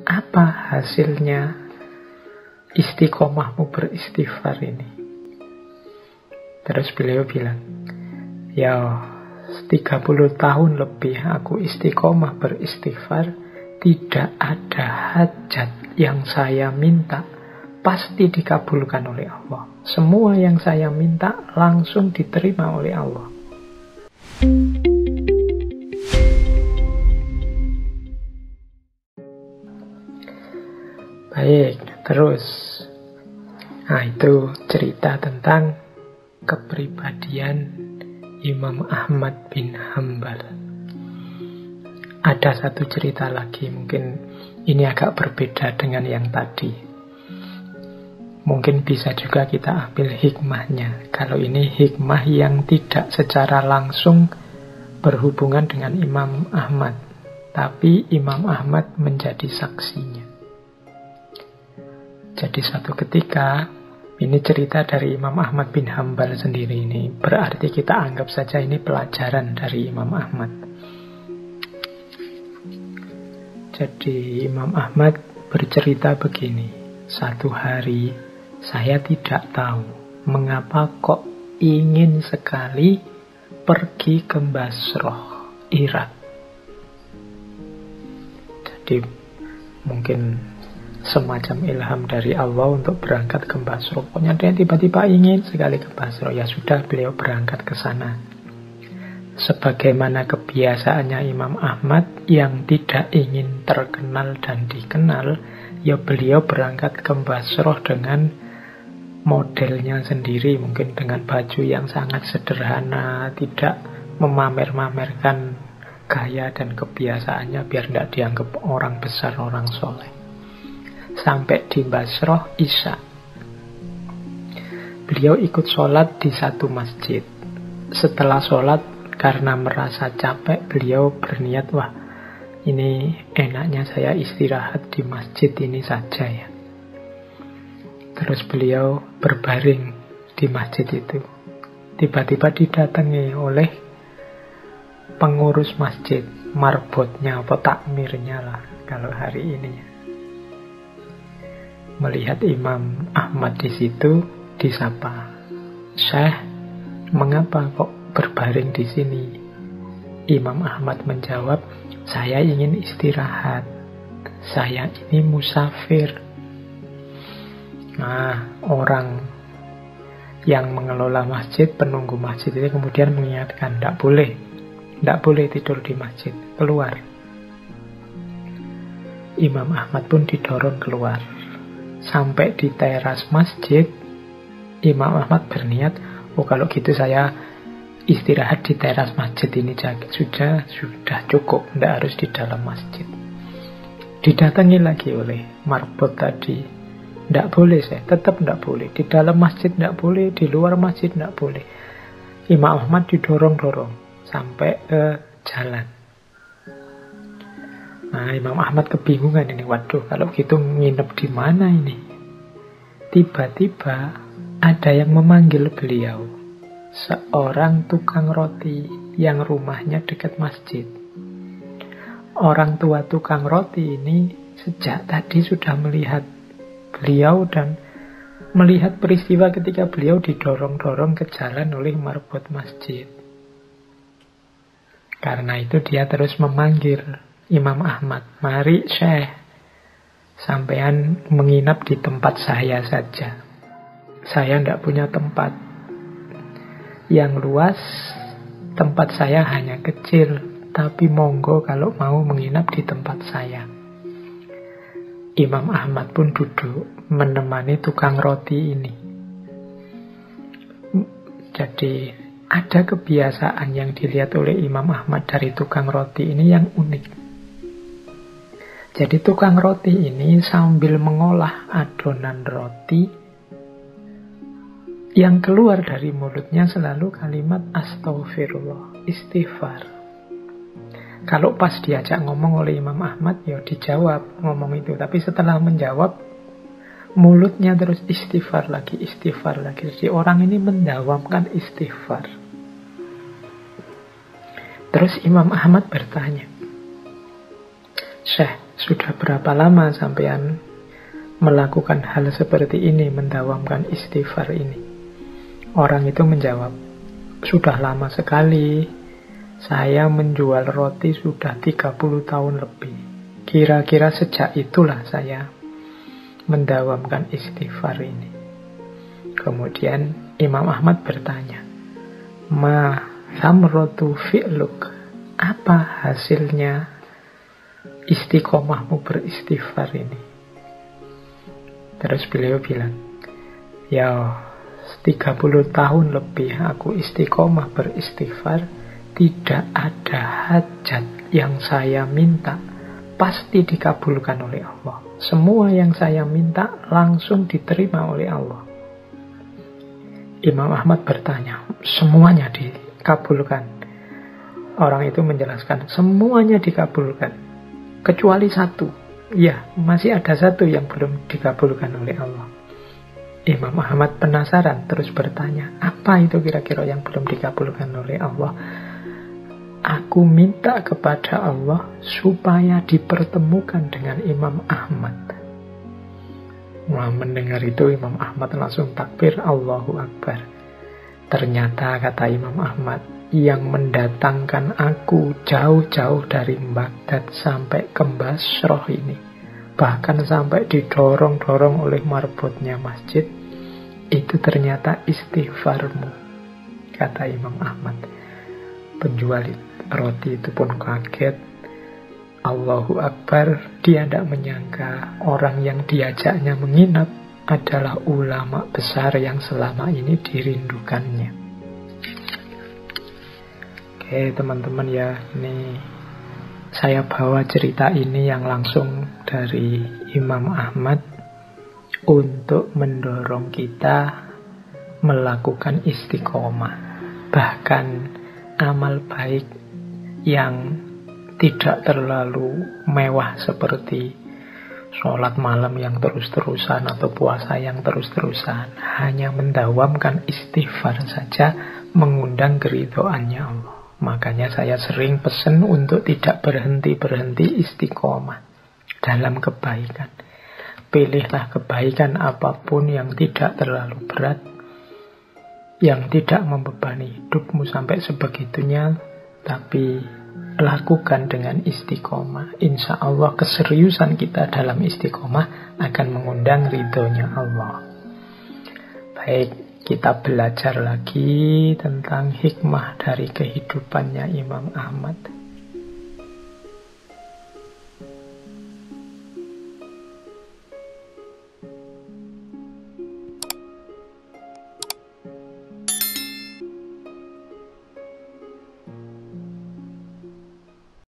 Apa hasilnya istiqomahmu beristighfar ini? Terus beliau bilang, ya 30 tahun lebih aku istiqomah beristighfar, tidak ada hajat yang saya minta pasti dikabulkan oleh Allah. Semua yang saya minta langsung diterima oleh Allah. Baik, terus. Nah, itu cerita tentang kepribadian Imam Ahmad bin Hanbal. Ada satu cerita lagi, mungkin ini agak berbeda dengan yang tadi. Mungkin bisa juga kita ambil hikmahnya. Kalau ini hikmah yang tidak secara langsung berhubungan dengan Imam Ahmad, tapi Imam Ahmad menjadi saksinya. Jadi satu ketika, ini cerita dari Imam Ahmad bin Hanbal sendiri ini. Berarti kita anggap saja ini pelajaran dari Imam Ahmad. Jadi Imam Ahmad bercerita begini. Satu hari saya tidak tahu mengapa kok ingin sekali pergi ke Basrah, Irak. Jadi mungkin semacam ilham dari Allah untuk berangkat ke Basrah. Pokoknya dia tiba-tiba ingin sekali ke Basrah. Ya sudah, beliau berangkat ke sana. Sebagaimana kebiasaannya Imam Ahmad yang tidak ingin terkenal dan dikenal, ya beliau berangkat ke Basrah dengan modelnya sendiri, mungkin dengan baju yang sangat sederhana, tidak memamer-mamerkan gaya dan kebiasaannya biar tidak dianggap orang besar, orang soleh. Sampai di Basrah Isya, beliau ikut sholat di satu masjid. Setelah sholat, karena merasa capek, beliau berniat, wah ini enaknya saya istirahat di masjid ini saja ya. Terus beliau berbaring di masjid itu. Tiba-tiba didatangi oleh pengurus masjid, marbotnya atau takmirnya lah kalau hari ini ya. Melihat Imam Ahmad di situ, disapa, "Syekh, mengapa kok berbaring di sini?" Imam Ahmad menjawab, "Saya ingin istirahat. Saya ini musafir." Nah, orang yang mengelola masjid, penunggu masjid ini kemudian mengingatkan, tidak boleh tidur di masjid, keluar. Imam Ahmad pun didorong keluar. Sampai di teras masjid, Imam Ahmad berniat, oh kalau gitu saya istirahat di teras masjid ini sudah cukup, tidak harus di dalam masjid. Didatangi lagi oleh marbot tadi, tidak boleh saya, tetap tidak boleh. Di dalam masjid tidak boleh, di luar masjid tidak boleh. Imam Ahmad didorong-dorong sampai ke jalan. Nah, Imam Ahmad kebingungan ini. Waduh, kalau gitu nginep di mana ini? Tiba-tiba ada yang memanggil beliau. Seorang tukang roti yang rumahnya dekat masjid. Orang tua tukang roti ini sejak tadi sudah melihat beliau dan melihat peristiwa ketika beliau didorong-dorong ke jalan oleh marbot masjid. Karena itu dia terus memanggil Imam Ahmad, "Mari Syekh, sampean menginap di tempat saya saja. Saya tidak punya tempat yang luas, tempat saya hanya kecil, tapi monggo kalau mau menginap di tempat saya." Imam Ahmad pun duduk menemani tukang roti ini. Jadi ada kebiasaan yang dilihat oleh Imam Ahmad dari tukang roti ini yang unik. Jadi tukang roti ini sambil mengolah adonan roti, yang keluar dari mulutnya selalu kalimat astagfirullah, istighfar. Kalau pas diajak ngomong oleh Imam Ahmad, ya dijawab ngomong itu. Tapi setelah menjawab, mulutnya terus istighfar lagi. Jadi orang ini mendawamkan istighfar. Terus Imam Ahmad bertanya, "Syekh, sudah berapa lama sampean melakukan hal seperti ini, mendawamkan istighfar ini? Orang itu menjawab, sudah lama sekali, saya menjual roti sudah 30 tahun lebih. Kira-kira sejak itulah saya mendawamkan istighfar ini. Kemudian Imam Ahmad bertanya, ma samratu fi'luk, apa hasilnya istiqomahmu beristighfar ini? Terus beliau bilang, ya 30 tahun lebih aku istiqomah beristighfar, tidak ada hajat yang saya minta pasti dikabulkan oleh Allah. Semua yang saya minta langsung diterima oleh Allah. Imam Ahmad bertanya, semuanya dikabulkan? Orang itu menjelaskan, semuanya dikabulkan kecuali satu. Ya, masih ada satu yang belum dikabulkan oleh Allah. Imam Ahmad penasaran, terus bertanya, apa itu kira-kira yang belum dikabulkan oleh Allah? Aku minta kepada Allah supaya dipertemukan dengan Imam Ahmad. Wah, mendengar itu Imam Ahmad langsung takbir, Allahu Akbar. Ternyata, kata Imam Ahmad, yang mendatangkan aku jauh-jauh dari Baghdad sampai ke Basrah ini, bahkan sampai didorong-dorong oleh marbotnya masjid, itu ternyata istighfarmu, kata Imam Ahmad. Penjual roti itu pun kaget. Allahu Akbar, dia tidak menyangka orang yang diajaknya menginap adalah ulama besar yang selama ini dirindukannya. Oke teman-teman ya, ini saya bawa cerita ini yang langsung dari Imam Ahmad untuk mendorong kita melakukan istiqomah. Bahkan amal baik yang tidak terlalu mewah seperti sholat malam yang terus-terusan atau puasa yang terus-terusan, hanya mendawamkan istighfar saja mengundang keridhoannya Allah. Makanya saya sering pesan untuk tidak berhenti-berhenti istiqomah dalam kebaikan. Pilihlah kebaikan apapun yang tidak terlalu berat, yang tidak membebani hidupmu sampai sebegitunya, tapi lakukan dengan istiqomah. Insya Allah keseriusan kita dalam istiqomah akan mengundang ridhonya Allah. Baik, kita belajar lagi tentang hikmah dari kehidupannya Imam Ahmad.